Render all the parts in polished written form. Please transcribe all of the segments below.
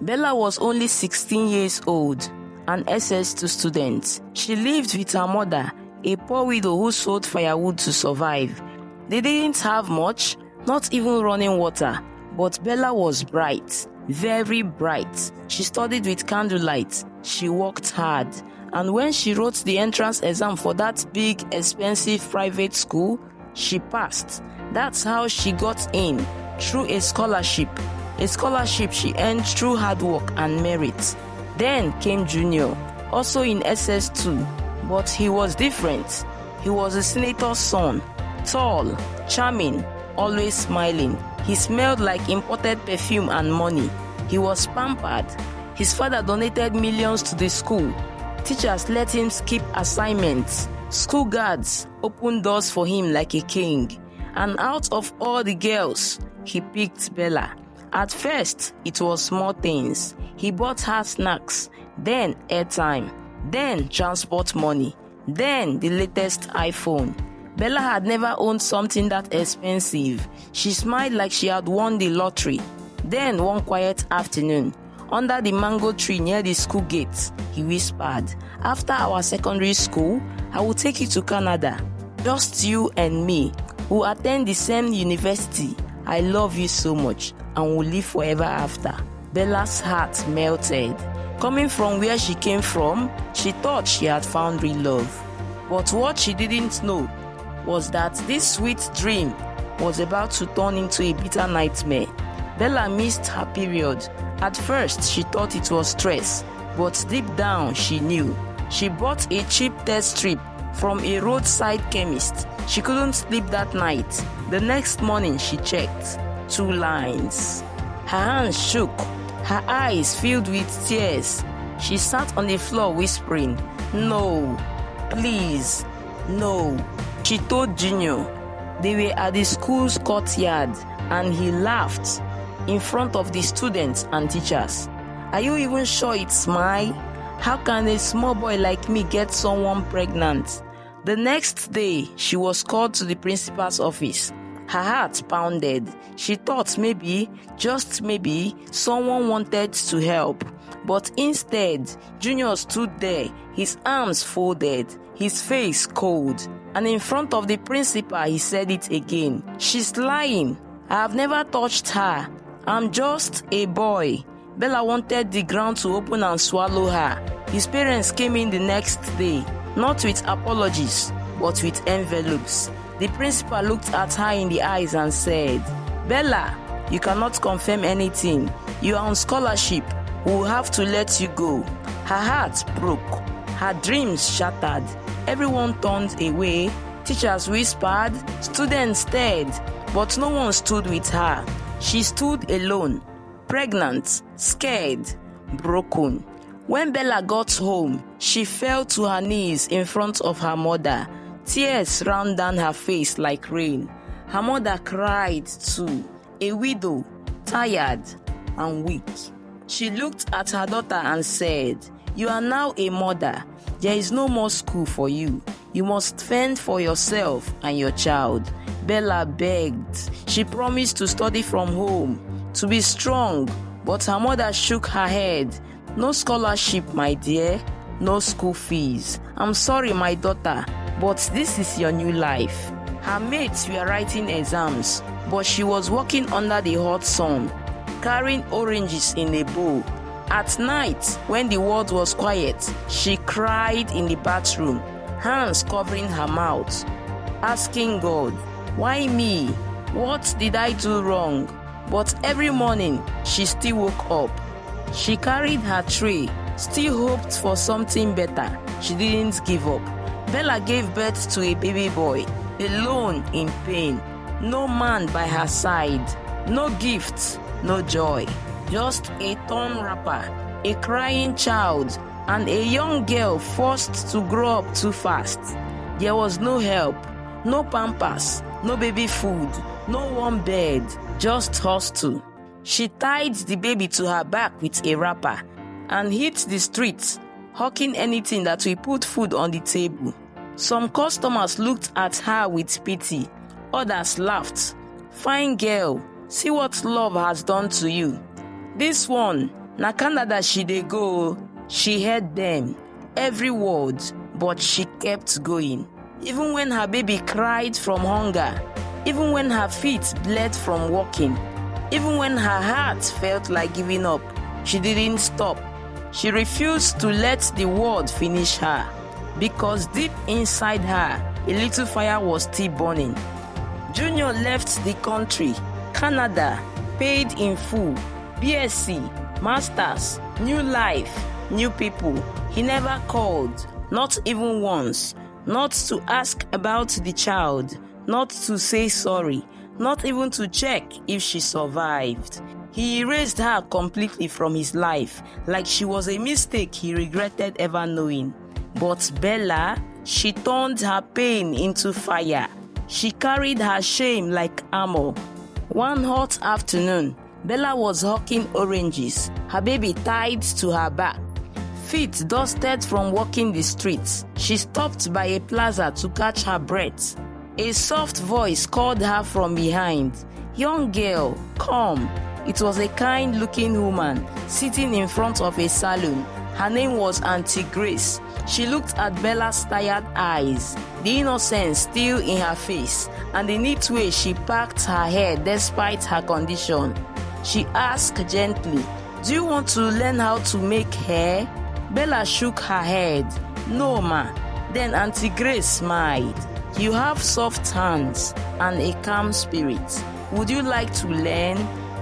Bella was only 16 years old, an SS2 student. She lived with her mother, a poor widow who sold firewood to survive. They didn't have much, not even running water, but Bella was bright, very bright. She studied with candlelight. She worked hard. And when she wrote the entrance exam for that big, expensive private school, she passed. That's how she got in, through a scholarship. A scholarship she earned through hard work and merit. Then came Junior, also in SS2, but he was different. He was a senator's son, tall, charming, always smiling. He smelled like imported perfume and money. He was pampered. His father donated millions to the school. Teachers let him skip assignments. School guards opened doors for him like a king. And out of all the girls, he picked Bella. At first, it was small things. He bought her snacks, then airtime, then transport money, then the latest iPhone. Bella had never owned something that expensive. She smiled like she had won the lottery. Then one quiet afternoon, under the mango tree near the school gate, he whispered, "After our secondary school, I will take you to Canada. Just you and me. We'll attend the same university. I love you so much and will live forever after." Bella's heart melted. Coming from where she came from, she thought she had found real love. But what she didn't know was that this sweet dream was about to turn into a bitter nightmare. Bella missed her period. At first, she thought it was stress, but deep down, she knew. She bought a cheap test strip from a roadside chemist. She couldn't sleep that night. The next morning, she checked. 2 lines. Her hands shook. Her eyes filled with tears. She sat on the floor whispering, "No, please, no." She told Junior. They were at the school's courtyard and he laughed in front of the students and teachers. "Are you even sure it's mine? How can a small boy like me get someone pregnant?" The next day, she was called to the principal's office. Her heart pounded. She thought maybe, just maybe, someone wanted to help. But instead, Junior stood there, his arms folded, his face cold. And in front of the principal, he said it again. "She's lying. I have never touched her. I'm just a boy." Bella wanted the ground to open and swallow her. His parents came in the next day, not with apologies, but with envelopes. The principal looked at her in the eyes and said, "Bella, you cannot confirm anything. You are on scholarship. We will have to let you go." Her heart broke. Her dreams shattered. Everyone turned away. Teachers whispered. Students stared. But no one stood with her. She stood alone, pregnant, scared, broken. When Bella got home, she fell to her knees in front of her mother. Tears ran down her face like rain. Her mother cried too, a widow, tired and weak. She looked at her daughter and said, "You are now a mother. There is no more school for you. You must fend for yourself and your child." Bella begged. She promised to study from home, to be strong, but her mother shook her head. "No scholarship, my dear. No school fees. I'm sorry, my daughter, but this is your new life." Her mates were writing exams, but she was walking under the hot sun, carrying oranges in a bowl. At night, when the world was quiet, she cried in the bathroom, hands covering her mouth, asking God, "Why me? What did I do wrong?" But every morning, she still woke up. She carried her tray, still hoped for something better. She didn't give up. Bella gave birth to a baby boy, alone in pain. No man by her side, no gifts, no joy. Just a torn wrapper, a crying child, and a young girl forced to grow up too fast. There was no help, no pampers, no baby food, no warm bed, just hustle. She tied the baby to her back with a wrapper and hit the streets, hawking anything that will put food on the table. Some customers looked at her with pity. Others laughed. "Fine girl, see what love has done to you." This one, Na Canada she dey go. She heard them, every word, but she kept going. Even when her baby cried from hunger, even when her feet bled from walking, even when her heart felt like giving up, she didn't stop. She refused to let the world finish her, because deep inside her, a little fire was still burning. Junior left the country, Canada, paid in full, BSc, Masters, new life, new people. He never called, not even once, not to ask about the child, not to say sorry, not even to check if she survived. He erased her completely from his life, like she was a mistake he regretted ever knowing. But Bella, she turned her pain into fire. She carried her shame like armor. One hot afternoon, Bella was hawking oranges, her baby tied to her back. Feet dusted from walking the streets. She stopped by a plaza to catch her breath. A soft voice called her from behind. "Young girl, come." It was a kind-looking woman sitting in front of a saloon. Her name was Auntie Grace. She looked at Bella's tired eyes, the innocence still in her face, and the neat way she packed her hair despite her condition. She asked gently, "Do you want to learn how to make hair?" Bella shook her head. "No, ma." Then Auntie Grace smiled. "You have soft hands and a calm spirit. Would you like to learn?"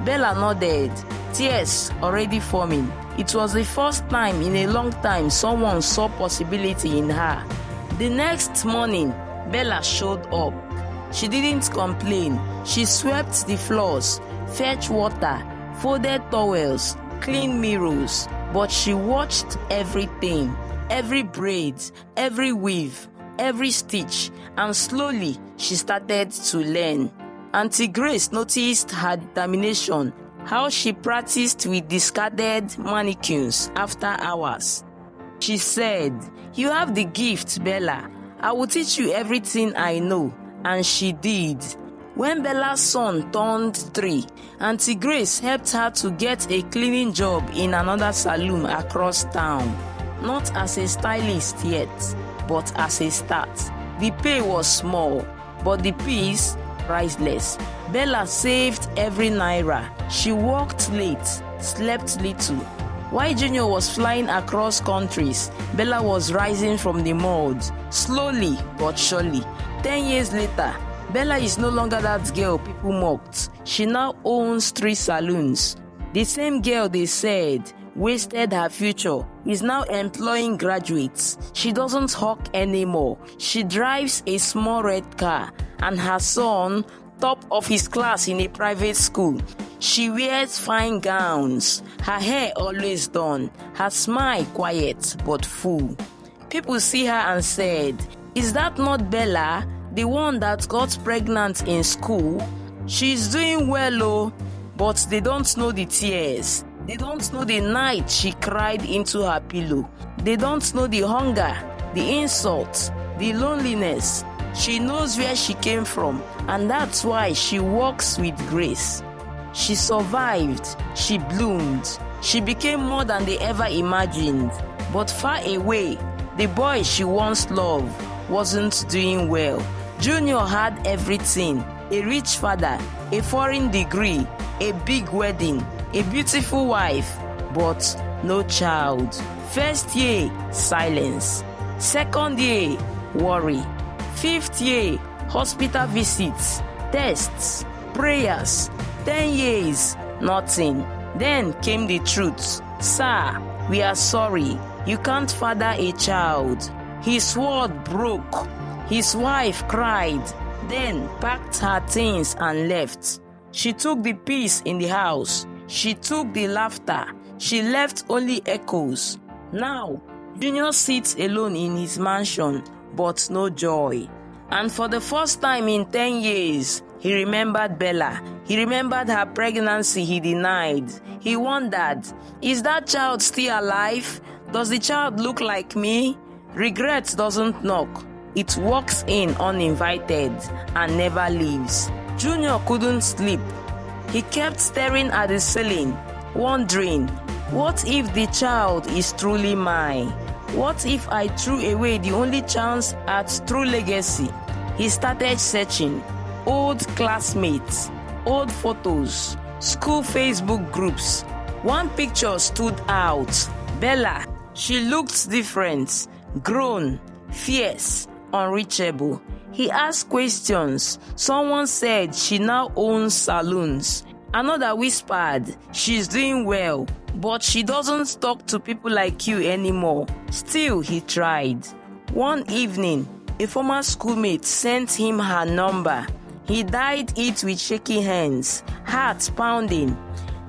Bella nodded, tears already forming. It was the first time in a long time someone saw possibility in her. The next morning, Bella showed up. She didn't complain. She swept the floors, fetched water, folded towels, cleaned mirrors. But she watched everything, every braid, every weave, every stitch, and slowly she started to learn. Auntie Grace noticed her determination, how she practiced with discarded mannequins after hours. She said, "You have the gift, Bella. I will teach you everything I know." And she did. When Bella's son turned 3, Auntie Grace helped her to get a cleaning job in another saloon across town. Not as a stylist yet, but as a start. The pay was small, but the peace priceless. Bella saved every naira. She worked late, slept little. While Junior was flying across countries, Bella was rising from the mud, slowly but surely. 10 years later, Bella is no longer that girl people mocked. She now owns 3 saloons. The same girl they said wasted her future is now employing graduates. She doesn't hawk anymore. She drives a small red car, and her son, top of his class in a private school. She wears fine gowns, her hair always done, her smile quiet but full. People see her and said, "Is that not Bella, the one that got pregnant in school?" She's doing well, oh, but they don't know the tears. They don't know the night she cried into her pillow. They don't know the hunger, the insult, the loneliness. She knows where she came from, and that's why she walks with grace. She survived, she bloomed, she became more than they ever imagined. But far away, the boy she once loved wasn't doing well. Junior had everything: a rich father, a foreign degree, a big wedding, a beautiful wife, but no child. First year, silence. Second year, worry. 5th year, hospital visits, tests, prayers. 10 years, nothing. Then came the truth. "Sir, we are sorry. You can't father a child." His word broke. His wife cried, then packed her things and left. She took the peace in the house. She took the laughter. She left only echoes. Now, Junior sits alone in his mansion, but no joy. And for the first time in 10 years, he remembered Bella. He remembered her pregnancy he denied. He wondered, is that child still alive? Does the child look like me? Regret doesn't knock. It walks in uninvited and never leaves. Junior couldn't sleep. He kept staring at the ceiling, wondering, What if the child is truly mine? What if I threw away the only chance at true legacy? He started searching old classmates, old photos, school Facebook groups. One picture stood out. Bella. She looked different, grown, fierce, unreachable. He asked questions. Someone said she now owns salons. Another whispered she's doing well, but she doesn't talk to people like you anymore. Still, he tried. One evening, a former schoolmate sent him her number. He dialed it with shaky hands, heart pounding.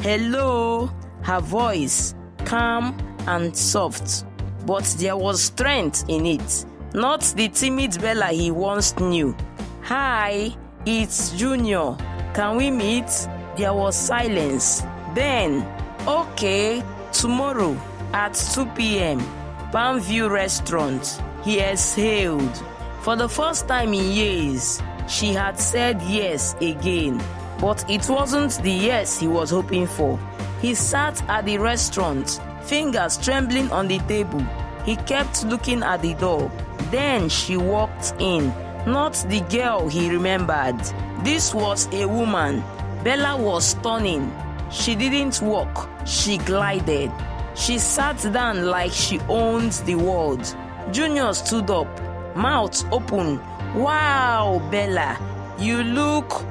Hello, her voice, calm and soft. But there was strength in it, not the timid Bella he once knew. Hi, it's Junior. Can we meet? There was silence. Then, okay, tomorrow at 2 p.m., Palmview Restaurant. He exhaled. For the first time in years, she had said yes again, but it wasn't the yes he was hoping for. He sat at the restaurant, fingers trembling on the table. He kept looking at the door. Then she walked in. Not the girl he remembered. This was a woman. Bella was stunning. She didn't walk, she glided. She sat down like she owned the world. Junior stood up, mouth open. Wow, Bella, you look...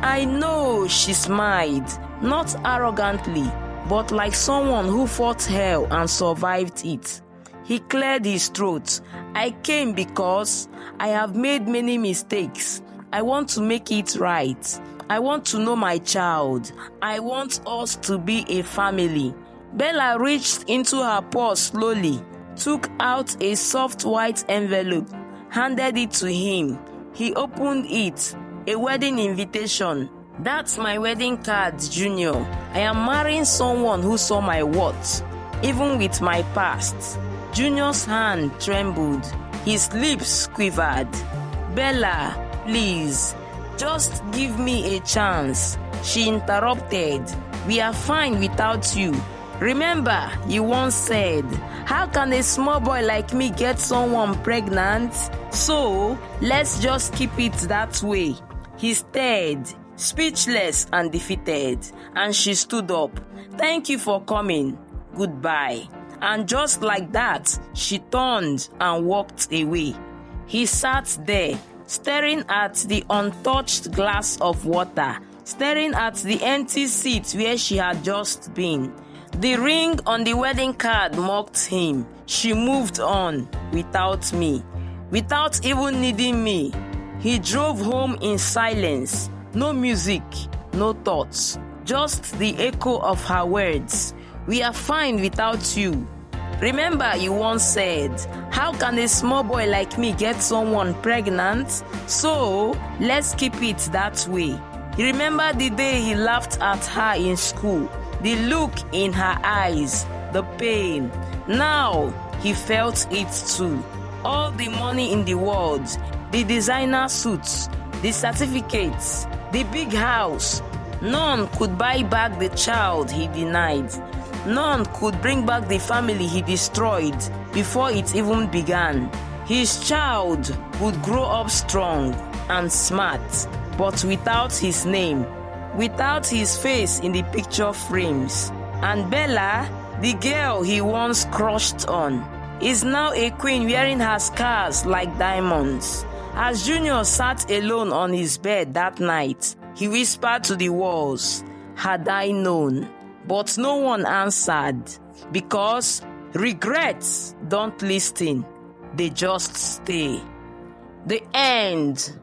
I know, she smiled, not arrogantly, but like someone who fought hell and survived it. He cleared his throat. I came because I have made many mistakes. I want to make it right. I want to know my child. I want us to be a family. Bella reached into her purse slowly, took out a soft white envelope, handed it to him. He opened it. A wedding invitation. That's my wedding card, Junior. I am marrying someone who saw my worth, even with my past. Junior's hand trembled. His lips quivered. Bella, please, just give me a chance. She interrupted. We are fine without you. Remember, you once said, how can a small boy like me get someone pregnant? So, let's just keep it that way. He stared, speechless and defeated, and she stood up. Thank you for coming. Goodbye. And just like that, she turned and walked away. He sat there, staring at the untouched glass of water, staring at the empty seat where she had just been. The ring on the wedding card mocked him. She moved on without me, without even needing me. He drove home in silence. No music, no thoughts, just the echo of her words. We are fine without you. Remember, you once said, how can a small boy like me get someone pregnant? So, let's keep it that way. He remembered the day he laughed at her in school, the look in her eyes, the pain. Now, he felt it too. All the money in the world, the designer suits, the certificates, the big house. None could buy back the child he denied. None could bring back the family he destroyed before it even began. His child would grow up strong and smart, but without his name, without his face in the picture frames. And Bella, the girl he once crushed on, is now a queen wearing her scars like diamonds. As Junior sat alone on his bed that night, he whispered to the walls, had I known? But no one answered, because regrets don't listen, they just stay. The end.